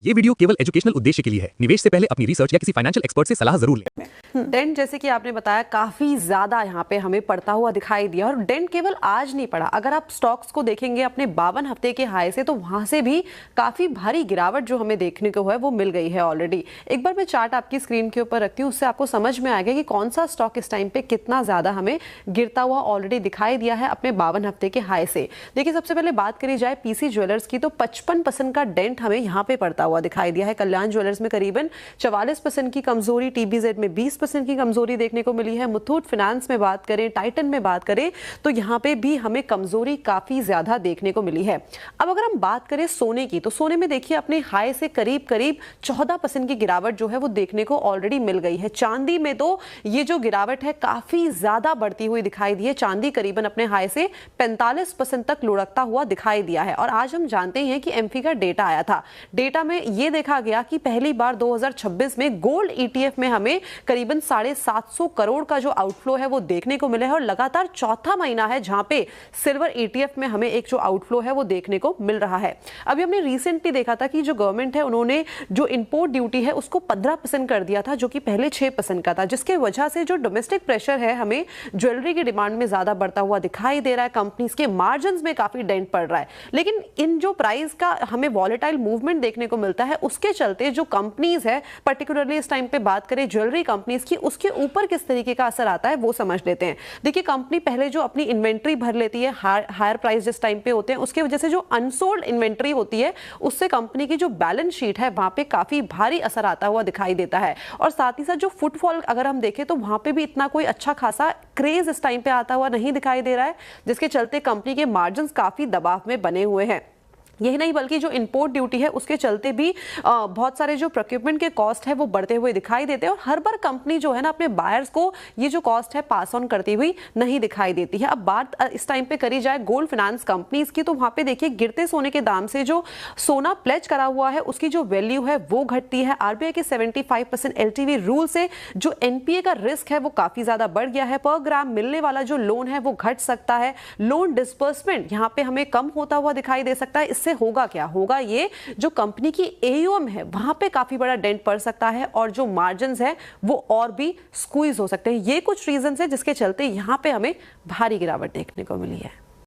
ये वीडियो केवल एजुकेशनल उद्देश्य के लिए है। निवेश से पहले अपनी रिसर्च या किसी फाइनेंशियल एक्सपर्ट से सलाह जरूर लें। डेंट जैसे कि आपने बताया काफी ज्यादा यहाँ पे हमें पड़ता हुआ दिखाई दिया और डेंट केवल आज नहीं पड़ा। अगर आप स्टॉक्स को देखेंगे अपने 52 हफ्ते के हाई से तो वहां से भी काफी भारी गिरावट जो हमें देखने को है वो मिल गई है ऑलरेडी। एक बार मैं चार्ट आपकी स्क्रीन के ऊपर रखती हूँ, उससे आपको समझ में आएगा कि कौन सा स्टॉक इस टाइम पे कितना ज्यादा हमें गिरता हुआ ऑलरेडी दिखाई दिया है अपने 52 हफ्ते के हाई से। देखिए सबसे पहले बात करी जाए पीसी ज्वेलर्स की तो 55% का डेंट हमें यहाँ पे पड़ता हुआ दिखाई दिया है। कल्याण ज्वेलर्स में करीबन 44% की कमजोरी, टीबीजेड में 20% की कमजोरी देखने को मिली है। मुथूट फाइनेंस में बात करें, टाइटन में बात करें तो यहाँ पे भी हमें कमजोरी काफी ज्यादा देखने को मिली है। अब अगर हम बात करें सोने की तो सोने में देखिए अपने हाई से करीब 14% की गिरावट जो है वो देखने को ऑलरेडी मिल गई है। चांदी में तो ये जो गिरावट है काफी ज्यादा बढ़ती हुई दिखाई दी है। चांदी करीबन अपने हाई से 45% तक लुढ़कता हुआ दिखाई दिया है। और आज हम जानते हैं कि एमफी का डेटा आया था। डेटा में ये देखा गया कि पहली बार 2026 में गोल्ड ईटीएफ में हमें करीबन 750 करोड़ का जो आउटफ्लो है वो देखने को मिला है और लगातार चौथा महीना है जहां पे सिल्वर ईटीएफ में हमें एक जो आउटफ्लो है वो देखने को मिल रहा है। अभी हमने रिसेंटली देखा था कि जो गवर्नमेंट है उन्होंने जो इंपोर्ट ड्यूटी है उसको 15% कर दिया था, जो कि पहले 6% का था, जिसके वजह से जो डोमेस्टिक प्रेशर है हमें ज्वेलरी की डिमांड में ज्यादा बढ़ता हुआ दिखाई दे रहा है। कंपनीज के मार्जिन में काफी डेंट पड़ रहा है। लेकिन इन जो प्राइस का हमें वॉलेटाइल मूवमेंट देखने को मिलता है उसके चलते जो कंपनीज है, पर्टिकुलरली इस टाइम पे बात करें ज्वेलरी कंपनीज की, उसके ऊपर किस तरीके का असर आता है वो समझ लेते हैं। देखिए कंपनी पहले जो अपनी इन्वेंट्री भर लेती है हायर प्राइस जिस टाइम पे होते हैं, उसके वजह से जो अनसोल्ड इन्वेंट्री होती है उससे कंपनी की जो बैलेंस शीट है वहां पे काफी भारी असर आता हुआ दिखाई देता है। और साथ ही साथ जो फुटफॉल अगर हम देखें तो वहां पे भी इतना कोई अच्छा खासा क्रेज इस टाइम पे आता हुआ नहीं दिखाई दे रहा है, जिसके चलते कंपनी के मार्जिन काफी दबाव में बने हुए हैं। यही नहीं बल्कि जो इंपोर्ट ड्यूटी है उसके चलते भी बहुत सारे जो प्रोक्योरमेंट के कॉस्ट है वो बढ़ते हुए दिखाई देते हैं और हर बार कंपनी जो है ना अपने बायर्स को ये जो कॉस्ट है पास ऑन करती हुई नहीं दिखाई देती है। अब बात इस टाइम पे करी जाए गोल्ड फाइनेंस कंपनीज की तो वहां पे देखिए गिरते सोने के दाम से जो सोना प्लेज करा हुआ है उसकी जो वैल्यू है वो घटती है। आरबीआई के 75% एलटीवी रूल से जो एनपीए का रिस्क है वो काफी ज्यादा बढ़ गया है। पर ग्राम मिलने वाला जो लोन है वो घट सकता है। लोन डिस्बर्समेंट यहाँ पे हमें कम होता हुआ दिखाई दे सकता है। होगा क्या होगा, ये जो कंपनी की एयूएम है वहां पे काफी बड़ा डेंट पड़ सकता है और जो मार्जिन्स है वो और भी स्क्वीज हो सकते हैं। ये कुछ रीजंस है जिसके चलते यहां पे हमें भारी गिरावट देखने को मिली है।